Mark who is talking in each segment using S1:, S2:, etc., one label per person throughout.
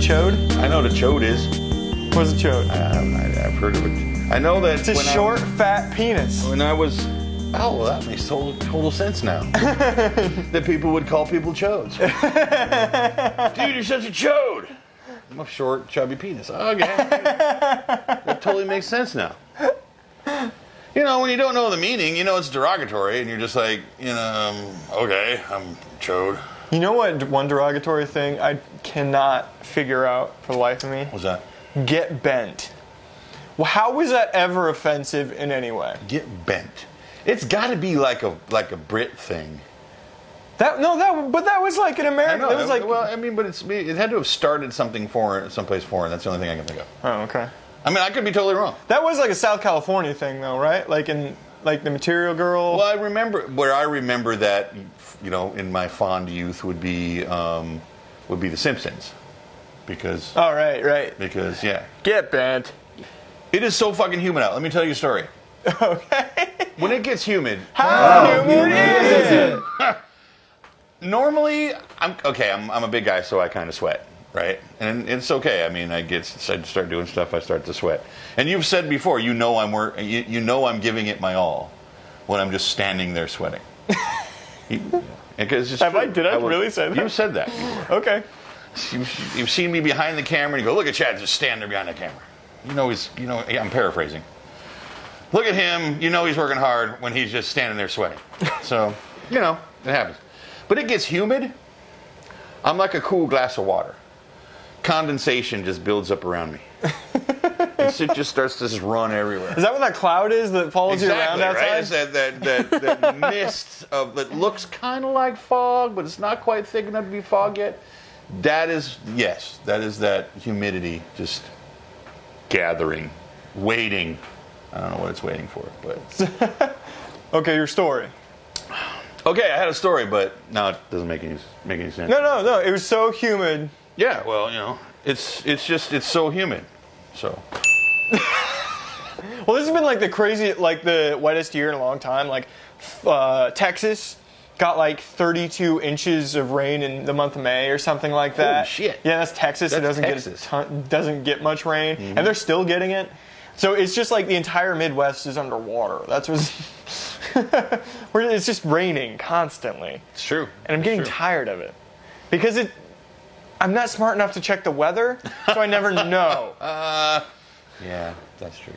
S1: chode?
S2: I know what a chode is.
S1: What's a chode?
S2: I've heard of it. I know that
S1: It's a short, fat penis.
S2: When I was... Oh, well, that makes total sense now. That people would call people chodes. Dude, you're such a chode. I'm a short, chubby penis. Okay. That totally makes sense now. You know, when you don't know the meaning, you know it's derogatory, and you're just like, you know, okay, I'm chode.
S1: You know what? One derogatory thing I cannot figure out for the life of me?
S2: What's that?
S1: Get bent. Well, how was that ever offensive in any way?
S2: Get bent. It's got to be like a Brit thing.
S1: But that was like an American.
S2: I know.
S1: It was like,
S2: well, I mean, but it had to have started something foreign, someplace foreign. That's the only thing I can think of.
S1: Oh, okay.
S2: I mean, I could be totally wrong.
S1: That was like a South California thing, though, right? Like in the Material Girl.
S2: Well, I remember that, you know, in my fond youth would be The Simpsons, because.
S1: Oh, right.
S2: Because
S1: Get bent.
S2: It is so fucking humid out. Let me tell you a story.
S1: Okay.
S2: When it gets humid.
S1: How humid is it?
S2: Normally, I'm a big guy, so I kind of sweat, right? And it's okay. I mean, I start doing stuff, I start to sweat. And you've said before, you know I'm giving it my all when I'm just standing there sweating. Because did I
S1: really say that?
S2: You've said that before.
S1: Okay.
S2: You've seen me behind the camera, and you go, look at Chad just standing there behind the camera. I'm paraphrasing. Look at him, you know he's working hard when he's just standing there sweating. So, you know, it happens. But it gets humid. I'm like a cool glass of water. Condensation just builds up around me. It just starts to just run everywhere.
S1: Is that what that cloud is that follows you around outside?
S2: Right? It's that mist that looks kind of like fog, but it's not quite thick enough to be fog yet. That is that humidity just gathering, waiting. I don't know what it's waiting for, but...
S1: Okay, your story.
S2: Okay, I had a story, but now it doesn't make any sense.
S1: No. It was so humid.
S2: Yeah, well, you know, it's so humid. So.
S1: Well, this has been like the wettest year in a long time. Like, Texas got like 32 inches of rain in the month of May or something like that.
S2: Holy shit.
S1: Yeah, that's Texas. It doesn't get much rain, and they're still getting it. So it's just like the entire Midwest is underwater. That's what's... It's just raining constantly.
S2: It's true.
S1: And I'm getting tired of it. Because I'm not smart enough to check the weather, so I never know.
S2: Yeah, that's true.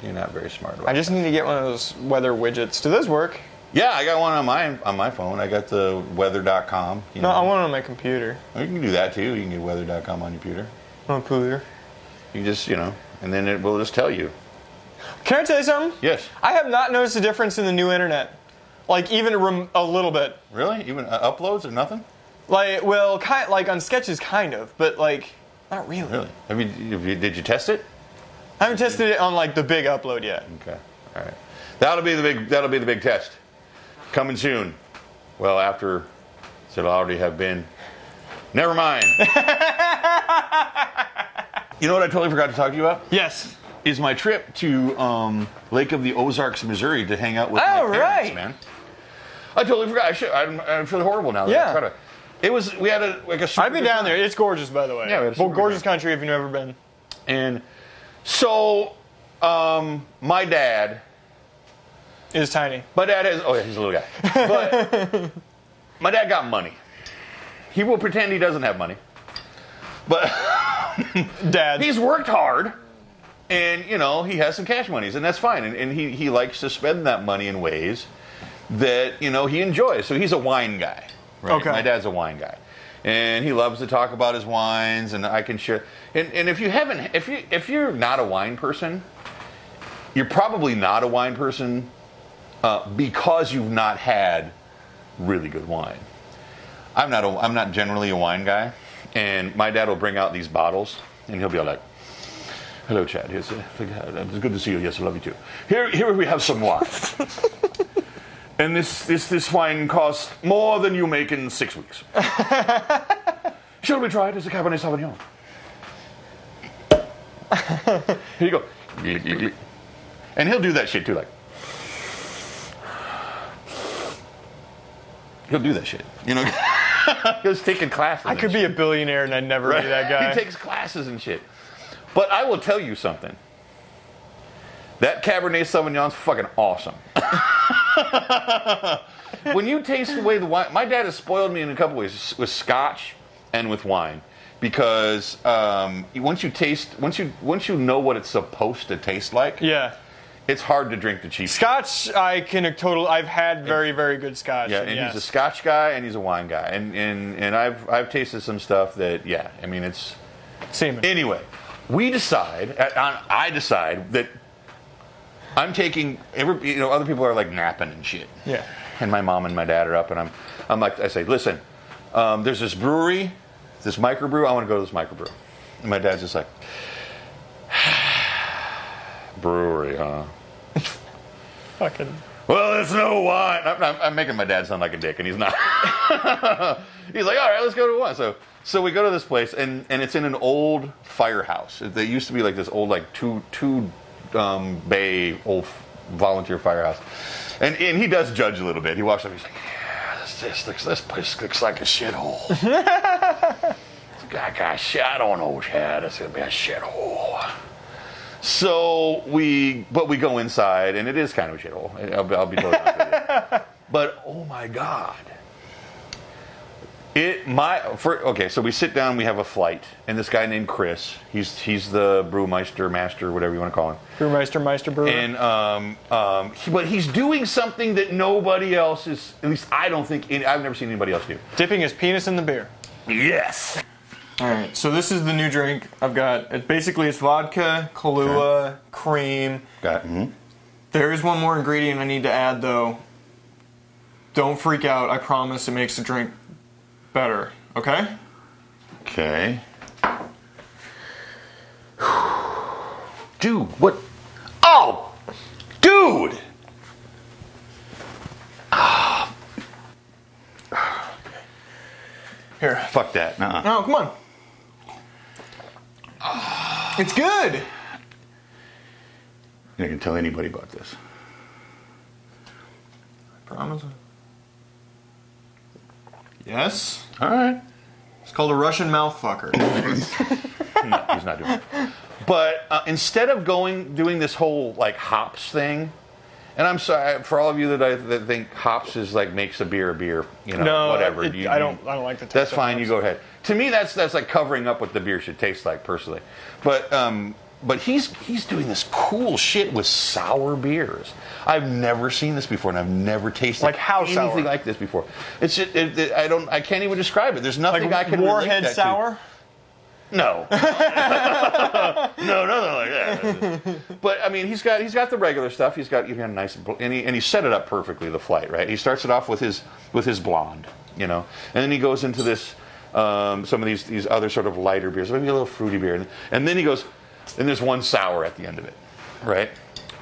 S2: You're not very smart about it.
S1: I just need to get one of those weather widgets. Do those work?
S2: Yeah, I got one on my phone. I got the weather.com.
S1: No, I want it on my computer.
S2: Well, you can do that too. You can get weather.com on your computer.
S1: On a computer.
S2: You just, and then it will just tell you.
S1: Can I tell you something?
S2: Yes.
S1: I have not noticed a difference in the new internet. Like, even a little bit.
S2: Really? Even uploads or nothing?
S1: Like, well, like on sketches, kind of, but like, not really.
S2: Really? Did you test it?
S1: I haven't tested it on like the big upload yet.
S2: Okay. All right. That'll be the big test. Coming soon. Well, after it'll already have been. Never mind. You know what I totally forgot to talk to you about?
S1: Yes.
S2: Is my trip to Lake of the Ozarks, Missouri, to hang out with my parents, man. I totally forgot. I feel horrible now.
S1: Yeah.
S2: We had a super
S1: I've been down there. It's gorgeous, by the way.
S2: Yeah, we had a super
S1: gorgeous country if you've never been.
S2: And so, my dad
S1: is tiny.
S2: My dad has. Oh yeah, he's a little guy. But my dad got money. He will pretend he doesn't have money, but
S1: Dad,
S2: he's worked hard. And, he has some cash monies, and that's fine. And he likes to spend that money in ways that, he enjoys. So he's a wine guy. Right?
S1: Okay.
S2: My dad's a wine guy. And he loves to talk about his wines, and I can share. And if you're not a wine person, you're probably not a wine person because you've not had really good wine. I'm not generally a wine guy. And my dad will bring out these bottles, and he'll be like, hello, Chad. It's good to see you. Yes, I love you too. Here we have some wine. And this wine costs more than you make in 6 weeks. Shall we try it as a Cabernet Sauvignon? Here you go. And he'll do that shit too, like. He'll do that shit, He was taking classes.
S1: I could be a billionaire and I'd never be that guy.
S2: He takes classes and shit. But I will tell you something. That Cabernet Sauvignon's fucking awesome. When you taste the way the wine... My dad has spoiled me in a couple ways with Scotch and with wine. Because once you know what it's supposed to taste like...
S1: Yeah.
S2: It's hard to drink the cheap
S1: Scotch, I've had very, very good Scotch.
S2: Yeah, and he's a Scotch guy and he's a wine guy. And I've tasted some stuff that, yeah, I mean, it's...
S1: Semen.
S2: Anyway, I decide that I'm taking... other people are like napping and shit.
S1: Yeah.
S2: And my mom and my dad are up, and I'm like, I say, listen, there's this brewery, this microbrew, I want to go to this microbrew. And my dad's just like, brewery, huh?
S1: Fucking.
S2: Well, there's no wine. I'm making my dad sound like a dick, and he's not. He's like, all right, let's go to one. So we go to this place, and it's in an old firehouse. There used to be like this old, like two bay old volunteer firehouse, and he does judge a little bit. He walks up, he's like, yeah, this place looks like a shithole. I don't know, Chad. It's gonna be a shithole. So we go inside, and it is kind of a shithole. I'll be totally honest with you. But oh my god, so we sit down, we have a flight, and this guy named Chris, he's the brewmeister, master, whatever you want to call him.
S1: Brewmeister brewer.
S2: And but he's doing something that nobody else is. At least I don't think I've never seen anybody else do.
S1: Dipping his penis in the beer.
S2: Yes.
S1: All right, so this is the new drink I've got. It's vodka, Kahlua, cream.
S2: Got it. Mm-hmm.
S1: There is one more ingredient I need to add, though. Don't freak out. I promise it makes the drink better. Okay?
S2: Okay. Dude, what? Oh! Dude!
S1: Here.
S2: Fuck that. Nuh-uh.
S1: No, come on. It's good.
S2: You're not going to tell anybody about this.
S1: I promise. Yes.
S2: All right.
S1: It's called a Russian mouth fucker.
S2: No, he's not doing it. But instead of doing this whole like hops thing, and I'm sorry for all of you that think hops is like makes a beer,
S1: no,
S2: whatever.
S1: I don't like the taste.
S2: That's fine. You go ahead. To me, that's like covering up what the beer should taste like, personally. But he's doing this cool shit with sour beers. I've never seen this before, and I've never tasted anything like this before. It's just, I can't even describe it. There's nothing I can relate
S1: Warhead
S2: that
S1: sour.
S2: To. No. No, nothing like that. But I mean, he's got the regular stuff. He's got a nice, and he set it up perfectly. The flight, right? He starts it off with his blonde, and then he goes into this some of these other sort of lighter beers, maybe a little fruity beer, and then he goes, and there's one sour at the end of it, right?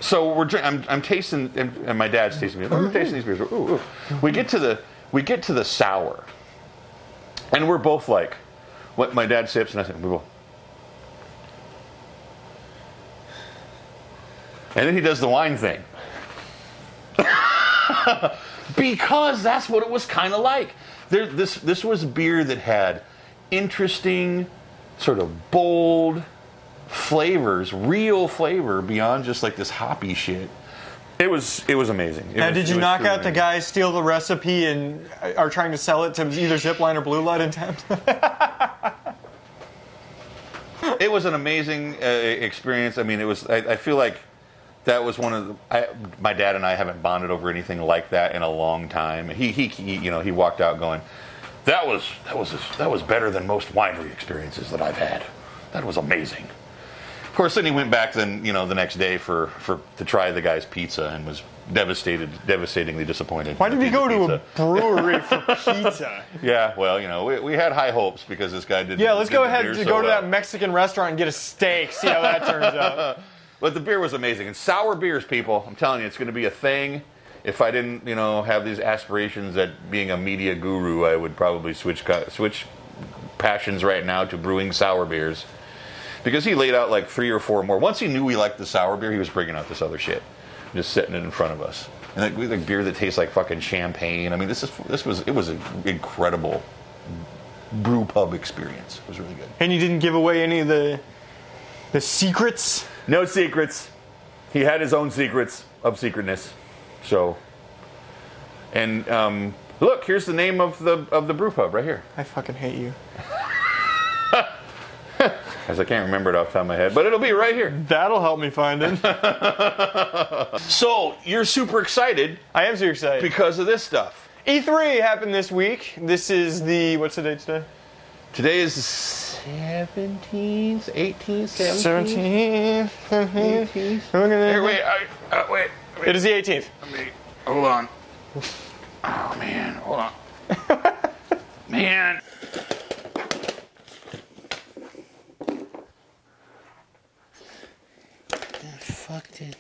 S2: So I'm tasting, and my dad's tasting me. We're tasting these beers. Ooh, ooh. We get to the sour, and we're both like. What my dad sips, and I say, we go. And then he does the wine thing. Because that's what it was kind of like. This was beer that had interesting, sort of bold flavors, real flavor beyond just like this hoppy shit. It was amazing.
S1: Now, did you knock out the guys, steal the recipe, and are trying to sell it to either Zipline or Blue Light in town?
S2: It was an amazing experience. I mean, it was. I feel like that was one of the. My dad and I haven't bonded over anything like that in a long time. He walked out going, that was better than most winery experiences that I've had. That was amazing. Of course, then he went back the next day to try the guy's pizza and was devastatingly disappointed.
S1: Why did we go to a brewery for pizza?
S2: Yeah, well, we had high hopes because this guy did.
S1: Yeah, let's go ahead and go to that Mexican restaurant and get a steak. See how that turns out.
S2: But the beer was amazing, and sour beers, people. I'm telling you, it's going to be a thing. If I didn't, have these aspirations at being a media guru, I would probably switch passions right now to brewing sour beers. Because he laid out like 3 or 4 more. Once he knew we liked the sour beer, he was bringing out this other shit, just setting it in front of us. And like beer that tastes like fucking champagne. I mean, it was incredible brew pub experience. It was really good.
S1: And you didn't give away any of the secrets?
S2: No secrets. He had his own secrets of secretness. So, and look, here's the name of the brew pub right here.
S1: I fucking hate you.
S2: As I can't remember it off the top of my head, but it'll be right here.
S1: That'll help me find it.
S2: So, you're super excited.
S1: I am super excited.
S2: Because of this stuff.
S1: E3 happened this week. This is what's the date today?
S2: Today is the 17th, 18th,
S1: 17th,
S2: 18th. Wait.
S1: It is the 18th.
S2: Hold on. Oh, man. Hold on. Man. Fuck it.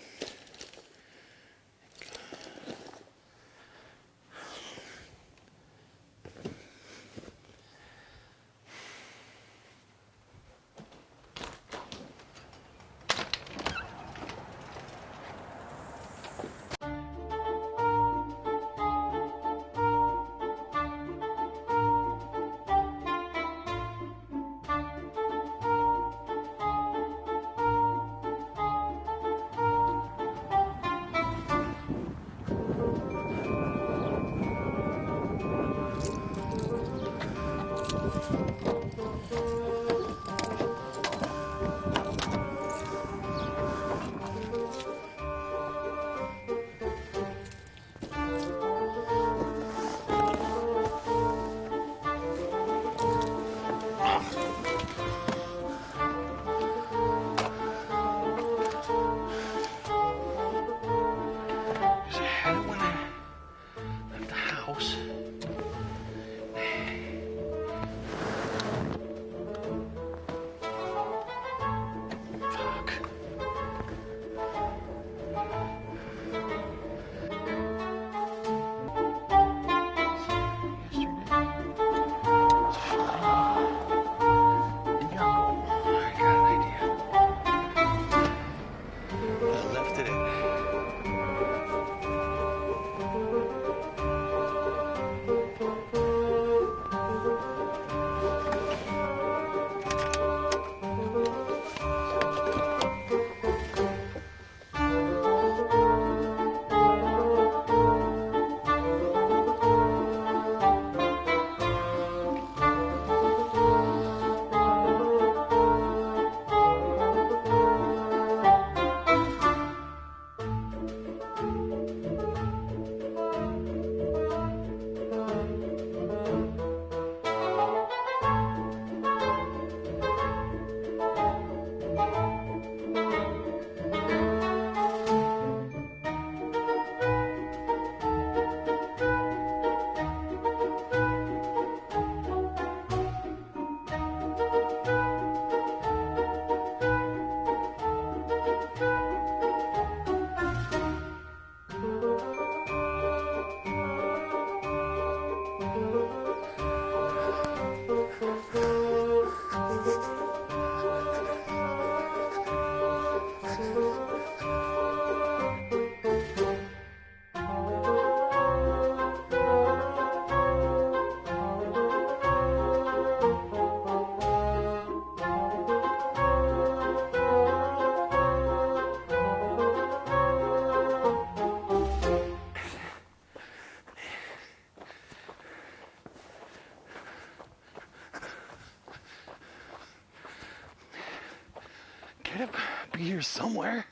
S3: Could it be here somewhere?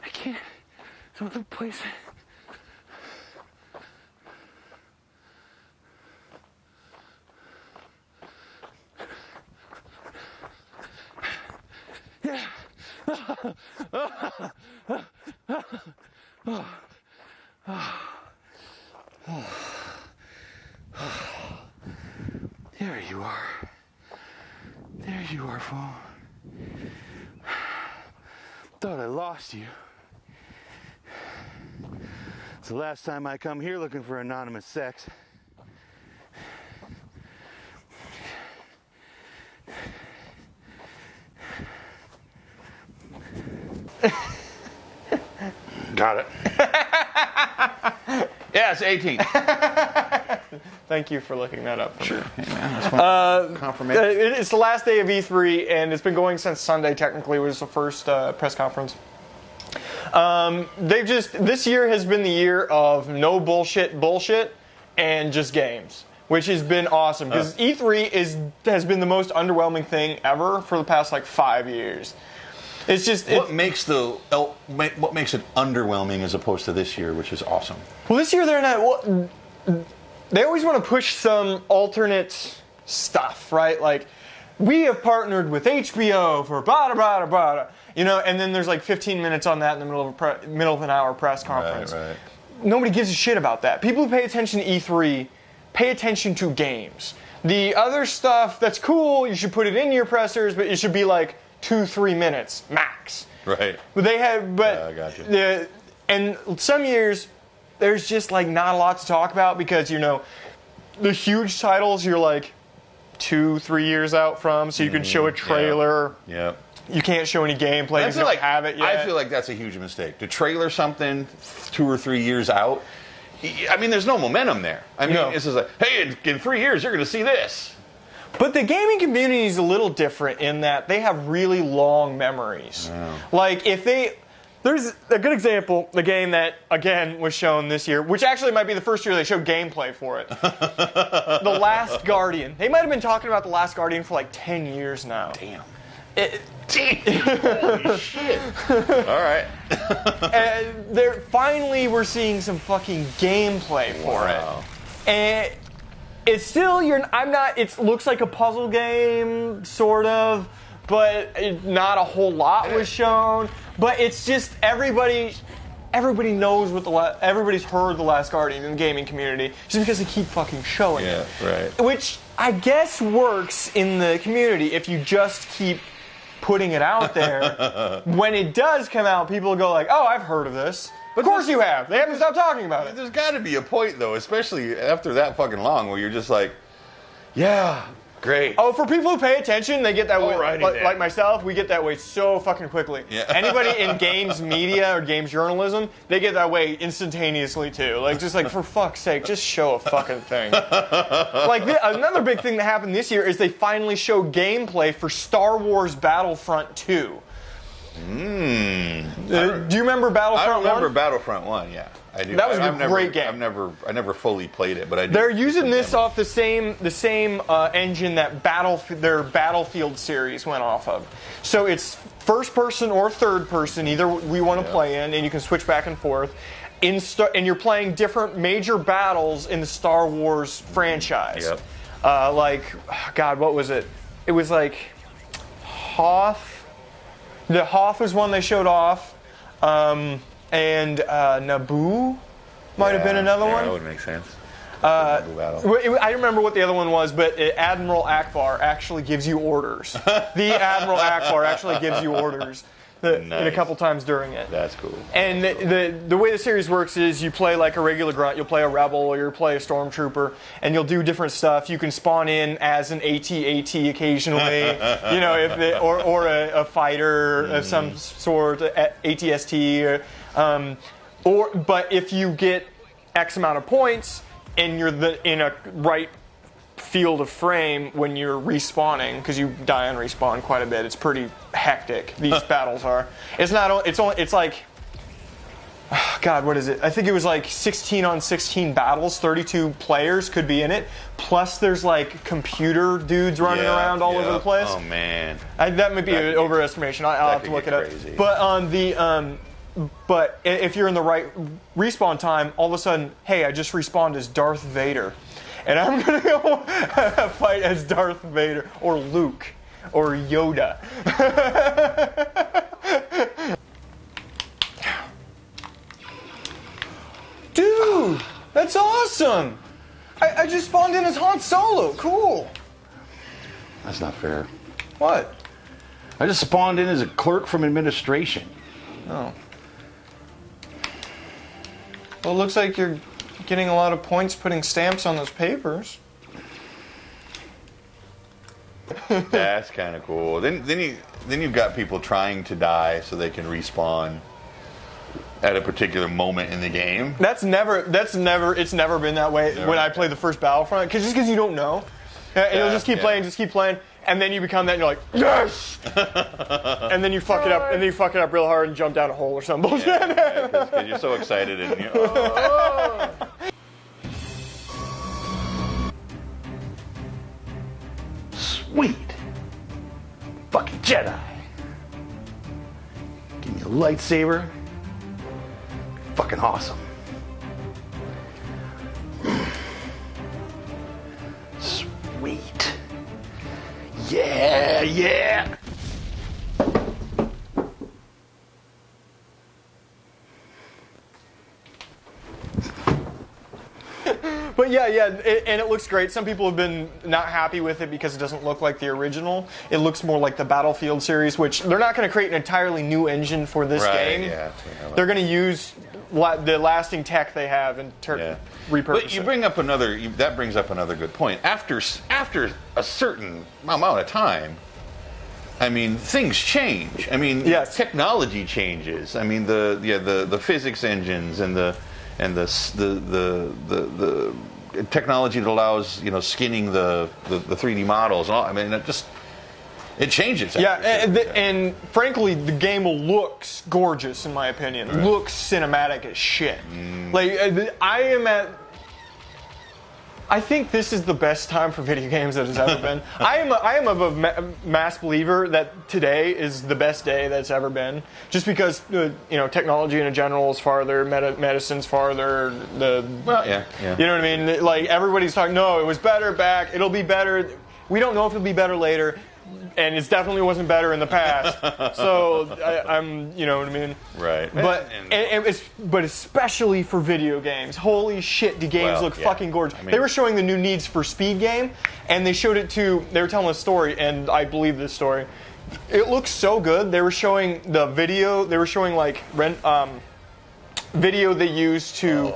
S3: I can't. Some other place. Yeah. There you are. There you are, phone. Thought I lost you. It's the last time I come here looking for anonymous sex.
S2: Got it. Yeah, it's 18.
S1: Thank you for looking that up for me.
S2: Hey, man, that's one confirmation.
S1: It's the last day of E3, and it's been going since Sunday. Technically, was the first press conference. This year has been the year of no bullshit, and just games, which has been awesome because E3 has been the most underwhelming thing ever for the past like 5 years. It's just
S2: what makes it underwhelming as opposed to this year, which is awesome.
S1: Well, this year they're not. Well, they always want to push some alternate stuff, right? Like, we have partnered with HBO for blah blah blah blah, and then there's like 15 minutes on that in the middle of an hour press conference.
S2: Right.
S1: Nobody gives a shit about that. People who pay attention to E3 pay attention to games. The other stuff that's cool, you should put it in your pressers, but it should be like 2-3 minutes max.
S2: Right.
S1: But they have,
S2: I got you.
S1: And some years there's just like not a lot to talk about because the huge titles you're like 2-3 years out from, so you can show a trailer.
S2: Yeah.
S1: You can't show any gameplay because you don't have it yet.
S2: I feel like that's a huge mistake. To trailer something 2 or 3 years out, I mean, there's no momentum there. I mean, it's just like, hey, in 3 years you're going to see this.
S1: But the gaming community is a little different in that they have really long memories.
S2: Yeah.
S1: Like, there's a good example, the game that, again, was shown this year, which actually might be the first year they showed gameplay for it. The Last Guardian. They might have been talking about The Last Guardian for like 10 years now.
S2: Damn. Holy shit. All right.
S1: And finally we're seeing some fucking gameplay for it. And it's still, it looks like a puzzle game, sort of, but not a whole lot was shown. But it's just everybody knows everybody's heard The Last Guardian in the gaming community just because they keep fucking showing it.
S2: Yeah, right.
S1: Which I guess works in the community if you just keep putting it out there. When it does come out, people will go like, oh, I've heard of this. Of course you have. They haven't stopped talking about it.
S2: There's got to be a point, though, especially after that fucking long, where you're just like, yeah, great.
S1: Oh, for people who pay attention, they get that way.
S2: Alrighty,
S1: Like myself, we get that way so fucking quickly.
S2: Yeah.
S1: Anybody in games media or games journalism, they get that way instantaneously too. Like, just like, for fuck's sake, just show a fucking thing. Like, another big thing that happened this year is they finally showed gameplay for Star Wars Battlefront 2. Do you remember Battlefront 1?
S2: I remember Battlefront 1, yeah. I do.
S1: That was a great game.
S2: I never fully played it, but I do.
S1: They're using this off the same engine that their Battlefield series went off of. So it's first person or third person, either we want to play in, and you can switch back and forth. And you're playing different major battles in the Star Wars franchise.
S2: Yep.
S1: God, what was it? It was like Hoth. The Hoth was one they showed off. And Naboo might have been another one.
S2: That would make sense.
S1: I remember what the other one was, but Admiral Akbar actually gives you orders. The Admiral Akbar actually gives you orders in a couple times during it.
S2: That's cool.
S1: And the way the series works is you play like a regular grunt, you'll play a rebel, or you'll play a stormtrooper, and you'll do different stuff. You can spawn in as an AT-AT occasionally, or a fighter of some sort, ATST, but if you get X amount of points and you're in a right field of frame when you're respawning, because you die on respawn quite a bit. It's pretty hectic. These battles are. It's like, God, what is it? I think it was like 16 on 16 battles. 32 players could be in it. Plus, there's like computer dudes running around all over the place.
S2: Oh man,
S1: that might be an overestimation. I'll have to look it up. But on the but if you're in the right respawn time, all of a sudden, hey, I just respawned as Darth Vader. And I'm going to go fight as Darth Vader, or Luke, or Yoda. Dude, that's awesome! I just spawned in as Han Solo. Cool.
S2: That's not fair.
S1: What?
S2: I just spawned in as a clerk from administration.
S1: Oh. Well, it looks like you're getting a lot of points putting stamps on those papers.
S2: That's kind of cool. Then you've got people trying to die so they can respawn. at a particular moment in the game.
S1: It's never been that way when I play the first Battlefront, because you don't know. And you'll just keep playing, and then you become that, and you're like, yes! And then you fuck it up, real hard and jump down a hole or something.
S2: Because you're so excited and you. Sweet. Fucking Jedi. Give me a lightsaber. Fucking awesome. Sweet. Yeah.
S1: But and it looks great. Some people have been not happy with it because it doesn't look like the original. It looks more like the Battlefield series, which they're not going to create an entirely new engine for this game.
S2: Yeah.
S1: They're going to use the lasting tech they have and repurpose
S2: But you bring up that brings up another good point. After a certain amount of time, I mean, things change. I mean, technology changes. I mean, the physics engines and the technology that allows skinning the 3D models. And all, I mean, it changes.
S1: And frankly, the game looks gorgeous in my opinion. Right. Looks cinematic as shit. Like I think this is the best time for video games that has ever been. I am of a mass believer that today is the best day that's ever been, just because technology in general is farther, medicine's farther. You know what I mean? Like everybody's talking. No, it was better back. It'll be better. We don't know if it'll be better later. And it definitely wasn't better in the past. So I'm, you know what I mean?
S2: Right.
S1: But especially for video games. Holy shit, the games look fucking gorgeous. I mean, they were showing the new Needs for Speed game, and they were telling a story, and I believe this story. It looks so good. They were showing the video. They were showing video they used to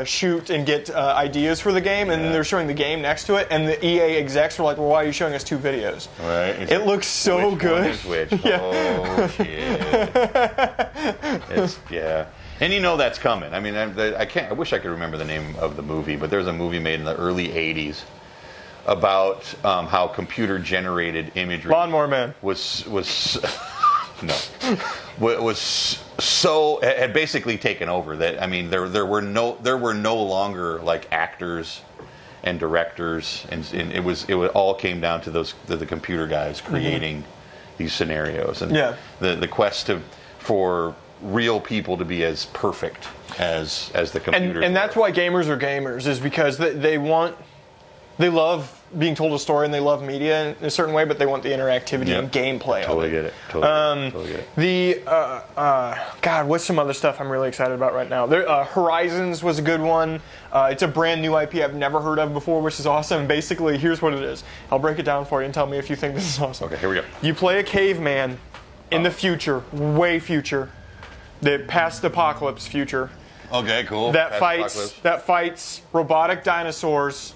S1: shoot and get ideas for the game, and then they're showing the game next to it, and the EA execs were like, well, why are you showing us two videos?
S2: Right.
S1: It looks so good.
S2: Which? Oh, shit. And that's coming. I mean, I wish I could remember the name of the movie, but there's a movie made in the early 80s about how computer-generated imagery...
S1: Lawnmower Man.
S2: was had basically taken over. That, I mean, there were no longer like actors and directors, and it all came down to the computer guys creating these scenarios, and the quest for real people to be as perfect as the computers.
S1: And that's why gamers are gamers, is because they love being told a story, and they love media in a certain way, but they want the interactivity and gameplay.
S2: Totally get it. Totally get it.
S1: God, what's some other stuff I'm really excited about right now? Horizons was a good one. It's a brand new IP I've never heard of before, which is awesome. Basically, here's what it is. I'll break it down for you and tell me if you think this is awesome.
S2: Okay, here we go.
S1: You play a caveman in the future, way future, the past-apocalypse future.
S2: Okay, cool.
S1: That fights robotic dinosaurs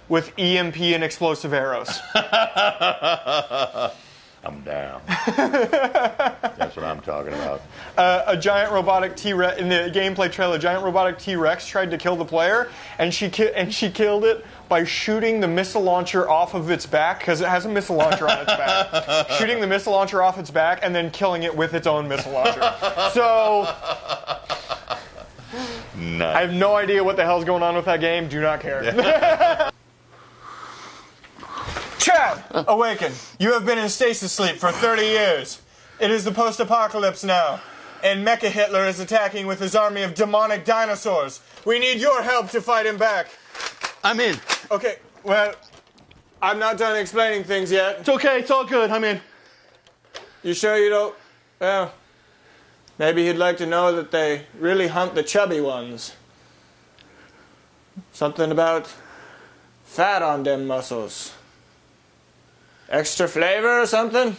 S1: with EMP and explosive arrows.
S2: I'm down. That's what I'm talking about.
S1: A giant robotic T-Rex in the gameplay trailer. A giant robotic T-Rex tried to kill the player, and she killed it by shooting the missile launcher off of its back, because it has a missile launcher on its back. Shooting the missile launcher off its back and then killing it with its own missile launcher. So.
S2: Nice.
S1: I have no idea what the hell's going on with that game. Do not care. Chad, awaken. You have been in stasis sleep for 30 years. It is the post-apocalypse now, and Mecha Hitler is attacking with his army of demonic dinosaurs. We need your help to fight him back.
S2: I'm in.
S1: Okay, well, I'm not done explaining things yet.
S2: It's okay, it's all good, I'm in.
S1: You sure you don't? Well, maybe he'd like to know that they really hunt the chubby ones. Something about fat on them muscles. Extra flavor or something?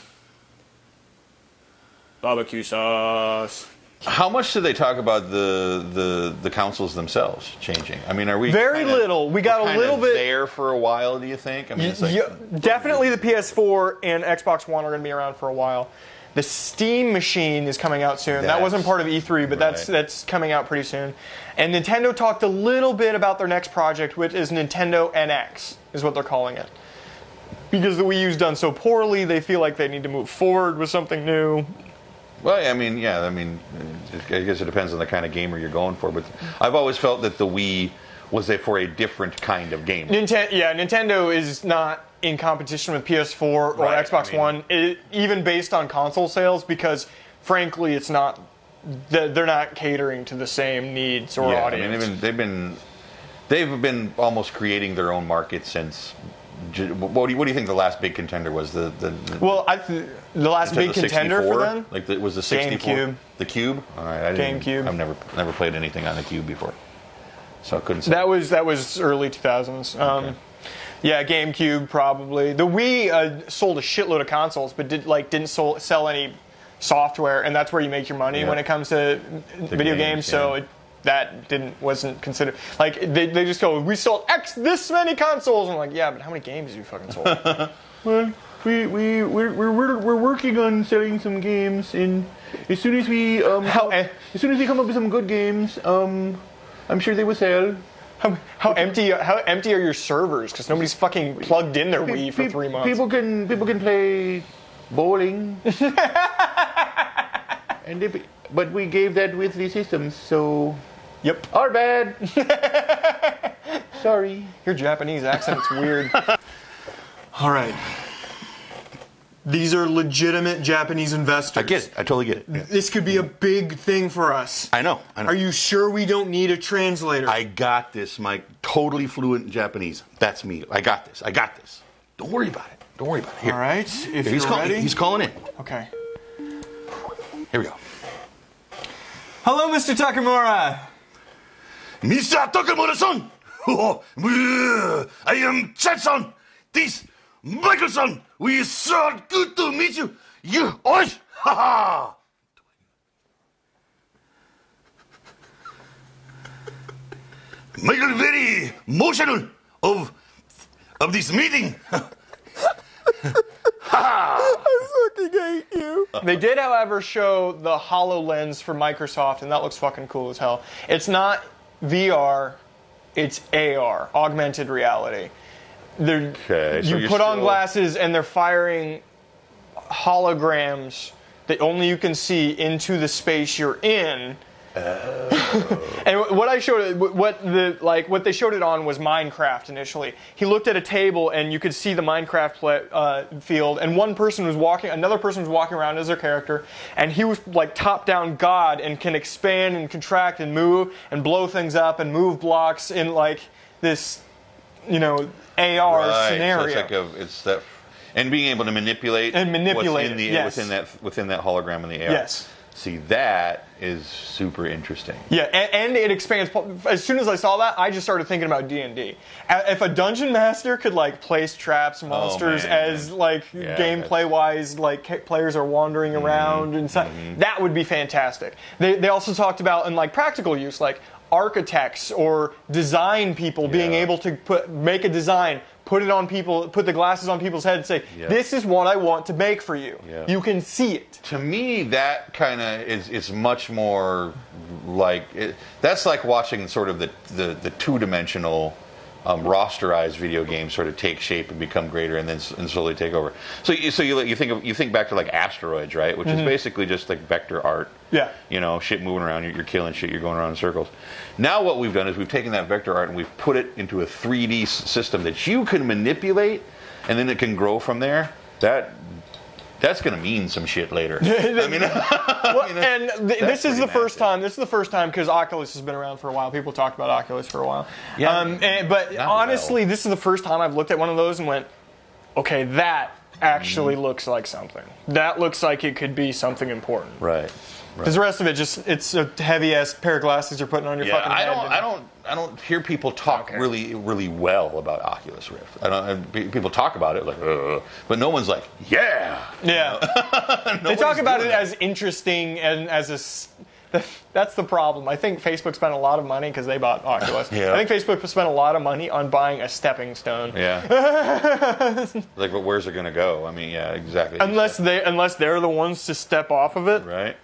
S1: Barbecue sauce.
S2: How much do they talk about the consoles themselves changing? I mean, are we
S1: very little? We got a little bit
S2: there for a while. Do you think? I mean, it's like,
S1: definitely the PS4 and Xbox One are going to be around for a while. The Steam machine is coming out soon. That wasn't part of E3, but that's coming out pretty soon. And Nintendo talked a little bit about their next project, which is Nintendo NX, is what they're calling it. Because the Wii U's done so poorly, they feel like they need to move forward with something new.
S2: Well, I mean, I guess it depends on the kind of gamer you're going for. But I've always felt that the Wii was for a different kind of game.
S1: Nintendo is not in competition with PS4 or Xbox One, even based on console sales, because frankly, it's not. They're not catering to the same needs or audience.
S2: I mean, they've been almost creating their own market since. What do you think the last big contender was? The
S1: last big contender for them?
S2: Like it was the 64?
S1: GameCube.
S2: The Cube? All right,
S1: GameCube.
S2: I've never played anything on the Cube before, so I couldn't say.
S1: That was early 2000s.
S2: Okay.
S1: Yeah, GameCube probably. The Wii sold a shitload of consoles, but didn't sell any software, and that's where you make your money when it comes to video games. So that wasn't considered. Like they just go, we sold this many consoles. I'm like, yeah, but how many games have you fucking sold?
S2: Well, we're working on selling some games, and as soon as we come up with some good games, I'm sure they will sell.
S1: How empty are your servers? Because nobody's fucking plugged in their Wii for 3 months.
S2: People can play bowling, but we gave that with the systems, so.
S1: Yep.
S2: Our bad. Sorry.
S1: Your Japanese accent's weird. All right. These are legitimate Japanese investors.
S2: I get it. I totally get it. Yeah.
S1: This could be a big thing for us.
S2: I know.
S1: Are you sure we don't need a translator?
S2: I got this, Mike. Totally fluent in Japanese. That's me. I got this. Don't worry about it. Here.
S1: All right. If you're ready.
S2: He's calling in.
S1: Okay.
S2: Here we go.
S1: Hello, Mr. Takamura.
S4: Mr. Takamura-san! I am Chet-san! This Michael-san! We so good to meet you! You oish! Ha ha! Michael very emotional of this meeting.
S1: I fucking hate you. They did, however, show the HoloLens for Microsoft, and that looks fucking cool as hell. It's not VR, it's AR, augmented reality. You put on glasses and they're firing holograms that only you can see into the space you're in. And what they showed it on was Minecraft initially. He looked at a table and you could see the Minecraft field, and another person was walking around as their character, and he was like top-down God and can expand and contract and move and blow things up and move blocks in like this, AR scenario.
S2: So and being able to manipulate within that hologram in the AR.
S1: Yes.
S2: See, that is super interesting.
S1: Yeah, and it expands. As soon as I saw that, I just started thinking about D&D. If a dungeon master could place traps, monsters gameplay-wise, players are wandering around and stuff, that would be fantastic. They also talked about in practical use, architects or design people being able to make a design, put the glasses on people's heads and say, this is what I want to make for you. Yeah. You can see it.
S2: To me, that kind of is much more that's like watching sort of the two-dimensional rosterized video games sort of take shape and become greater and then slowly take over. So you think back to Asteroids, right? Which is basically just vector art.
S1: Yeah.
S2: Shit moving around, you're killing shit, you're going around in circles. Now what we've done is we've taken that vector art and we've put it into a 3D system that you can manipulate, and then it can grow from there. That's going to mean some shit later.
S1: This is the first time. This is the first time because Oculus has been around for a while. People talked about Oculus for a while. Yeah. But honestly, this is the first time I've looked at one of those and went, okay, that actually looks like something. That looks like it could be something important.
S2: Right.
S1: Because the rest of it it's a heavy ass pair of glasses you're putting on your fucking head.
S2: I don't hear people talk really, really well about Oculus Rift. People talk about it but no one's like, yeah.
S1: Yeah. They talk about it as interesting and as That's the problem. I think Facebook spent a lot of money because they bought Oculus.
S2: Yeah.
S1: I think Facebook spent a lot of money on buying a stepping stone.
S2: Yeah. Like, but where's it going to go? I mean, yeah, exactly.
S1: Unless they're the ones to step off of it.
S2: Right.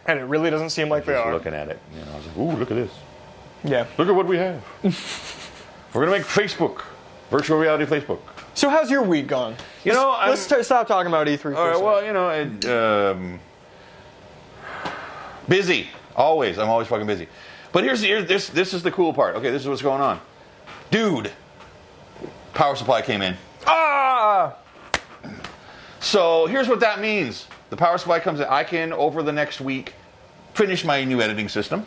S1: And it really doesn't seem like they
S2: Just
S1: are.
S2: looking at it, I was like, ooh, look at this.
S1: Yeah.
S2: Look at what we have. We're going to make Facebook. Virtual reality Facebook.
S1: So how's your week gone? Let's stop talking about E3 for
S2: All right, well, busy. Always. I'm always fucking busy. But this is the cool part. Okay, this is what's going on. Dude, power supply came in.
S1: Ah!
S2: So here's what that means. The power supply comes in. I can, over the next week, finish my new editing system.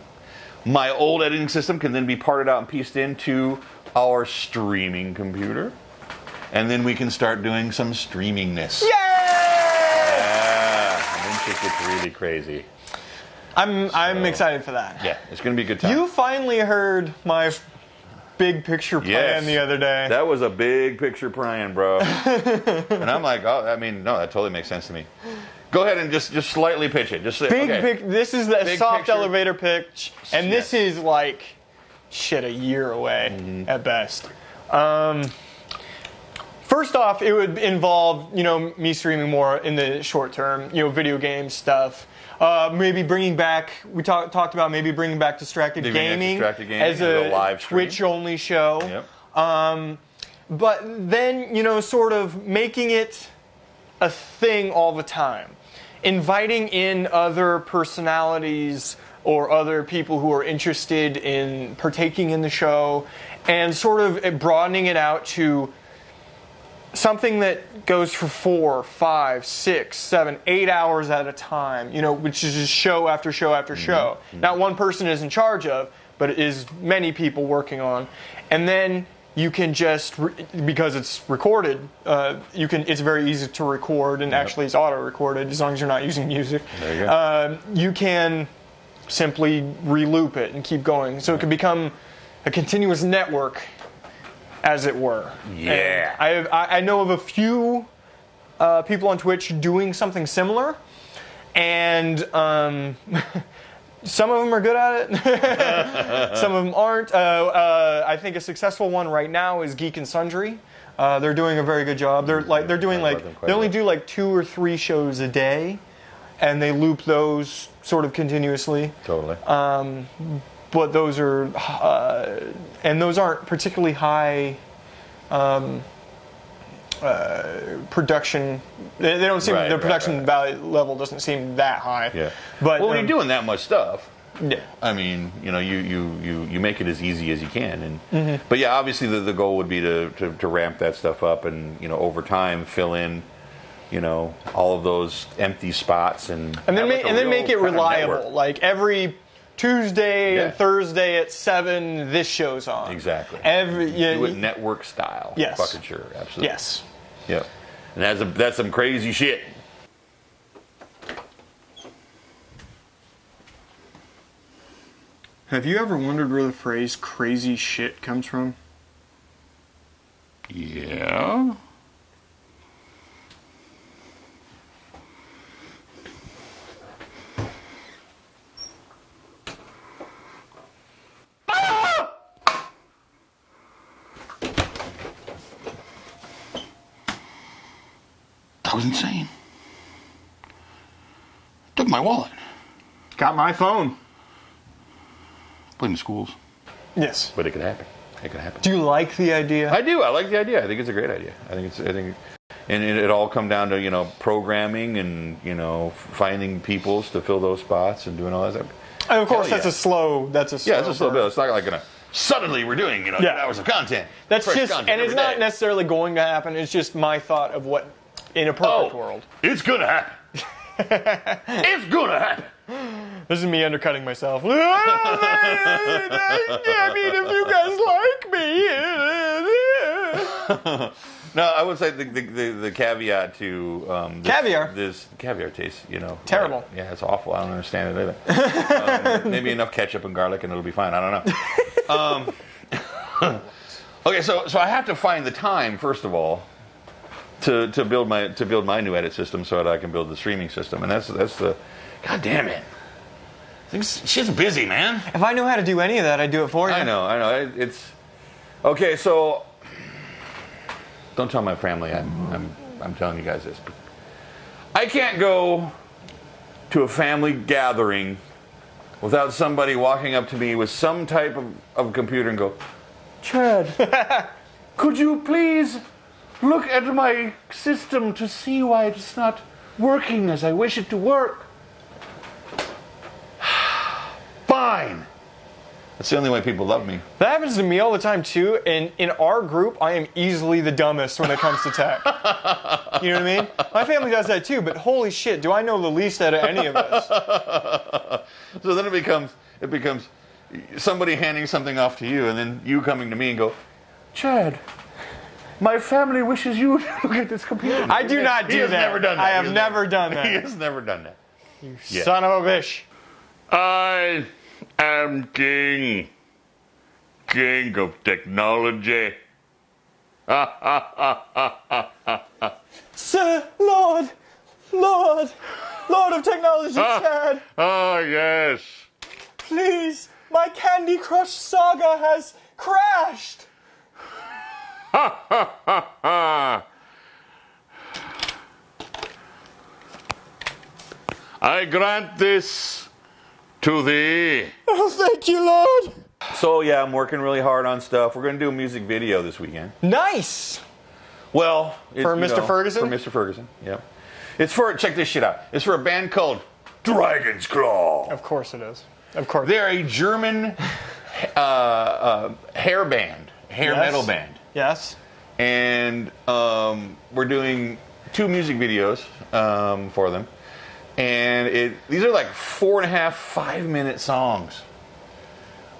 S2: My old editing system can then be parted out and pieced into our streaming computer. And then we can start doing some streamingness.
S1: Yay!
S2: Yeah. And then shit gets really crazy.
S1: I'm excited for that.
S2: Yeah, it's going to be a good time.
S1: You finally heard my big picture plan the other day.
S2: That was a big picture plan, bro. And I'm like, no, that totally makes sense to me. Go ahead and just slightly pitch it. Just say,
S1: This is the soft
S2: picture.
S1: elevator pitch, and this is like a year away at best. First off, it would involve me streaming more in the short term, video game stuff. Maybe bringing back. We talked about maybe bringing back Distracted Gaming as a
S2: live stream.
S1: Twitch-only show.
S2: Yep.
S1: But then, sort of making it a thing all the time. Inviting in other personalities or other people who are interested in partaking in the show and sort of broadening it out to something that goes for 4, 5, 6, 7, 8 hours at a time, which is just show after show after show. Not one person is in charge of, but it is many people working on. And then you can just, because it's recorded, it's very easy to record, and actually it's auto-recorded as long as you're not using music.
S2: There you go.
S1: You can simply re-loop it and keep going. So it can become a continuous network, as it were.
S2: Yeah.
S1: And I know of a few people on Twitch doing something similar, and some of them are good at it. Some of them aren't. I think a successful one right now is Geek and Sundry. They're doing a very good job. They only do like 2 or 3 shows a day, and they loop those sort of continuously.
S2: Totally.
S1: But those are, and those aren't particularly high production. They don't seem, their production value level doesn't seem that high.
S2: Yeah.
S1: But
S2: when you're doing that much stuff,
S1: yeah.
S2: I mean, you make it as easy as you can, and but yeah, obviously the goal would be to ramp that stuff up, and over time fill in, all of those empty spots, and
S1: then make it reliable. Like every Tuesday and Thursday at 7, this show's on.
S2: Exactly.
S1: Do
S2: it network style.
S1: Yes.
S2: Fucking sure. Absolutely.
S1: Yes.
S2: Yeah. And that's some crazy shit.
S1: Have you ever wondered where the phrase crazy shit comes from?
S2: Yeah.
S3: That was insane. Took my wallet.
S1: Got my phone.
S3: Blame the schools.
S1: Yes.
S2: But it could happen. It could happen.
S1: Do you like the idea?
S2: I do. I like the idea. I think it's a great idea. And it all come down to programming and finding peoples to fill those spots and doing all that stuff.
S1: And of course, that's a slow.
S2: It's a slow build. It's not like gonna suddenly we're doing 8 hours of content.
S1: That's
S2: fresh
S1: just,
S2: content
S1: and it's
S2: every
S1: not
S2: day.
S1: necessarily going to happen. It's just my thought of what in a perfect world.
S2: It's gonna happen. It's gonna happen.
S1: This is me undercutting myself. I mean, if you guys like me.
S2: No, I would say the caveat to
S1: Caviar?
S2: This caviar tastes,
S1: terrible.
S2: Yeah, it's awful. I don't understand it either. Maybe enough ketchup and garlic and it'll be fine. I don't know. Okay, so I have to find the time first of all to build my new edit system so that I can build the streaming system, and that's the, god damn it. She's busy, man.
S1: If I knew how to do any of that, I'd do it for you.
S2: I know. It's okay. So don't tell my family. I'm telling you guys this. I can't go to a family gathering without somebody walking up to me with some type of computer and go, Chad, could you please look at my system to see why it's not working as I wish it to work? Fine. That's the only way people love me.
S1: That happens to me all the time too, and in our group, I am easily the dumbest when it comes to tech. You know what I mean? My family does that too, but holy shit, do I know the least out of any of this?
S2: So then it becomes somebody handing something off to you, and then you coming to me and go, Chad, my family wishes you would look at this computer.
S1: I do not do that.
S2: He has never done that.
S1: I have never done that.
S2: He has never done that.
S1: You son of a bitch.
S4: I am king. King of technology.
S1: Sir, Lord of technology, Chad.
S4: Ah, yes.
S1: Please, my Candy Crush saga has crashed.
S4: I grant this to thee.
S1: Oh, thank you, Lord.
S2: So yeah, I'm working really hard on stuff. We're going to do a music video this weekend.
S1: Nice.
S2: Well,
S1: For Mr. Ferguson?
S2: For Mr. Ferguson, yep. It's for, check this shit out. It's for a band called Dragon's Claw.
S1: Of course it is. Of course.
S2: They're a German hair band, hair metal band.
S1: Yes.
S2: And we're doing 2 music videos for them. And these are like 4.5, 5-minute songs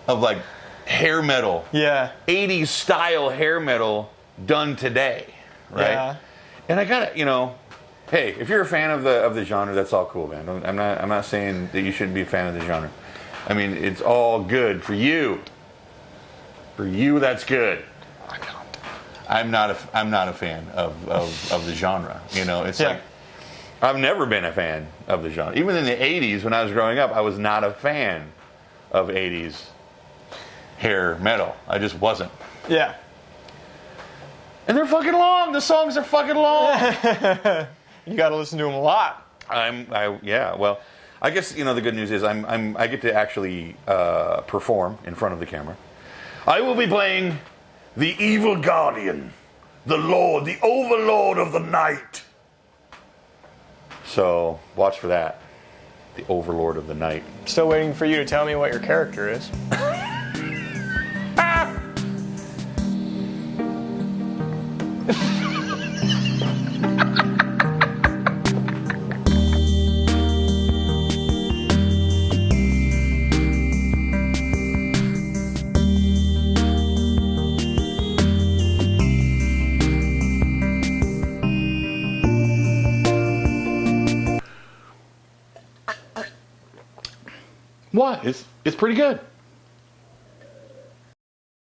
S2: of like hair metal.
S1: Yeah.
S2: 80s style hair metal done today, right?
S1: Yeah.
S2: And I gotta, hey, if you're a fan of the genre, that's all cool, man. I'm not saying that you shouldn't be a fan of the genre. I mean, it's all good for you. For you, that's good. I'm not a fan of the genre. It's like I've never been a fan of the genre. Even in the 80s, when I was growing up, I was not a fan of 80s hair metal. I just wasn't.
S1: Yeah.
S2: And they're fucking long. The songs are fucking long.
S1: You got to listen to them a lot.
S2: Yeah. Well, I guess the good news is I get to actually perform in front of the camera. I will be playing the evil guardian, the lord, the overlord of the night. So watch for that. The overlord of the night.
S1: Still waiting for you to tell me what your character is.
S2: What? It's pretty good.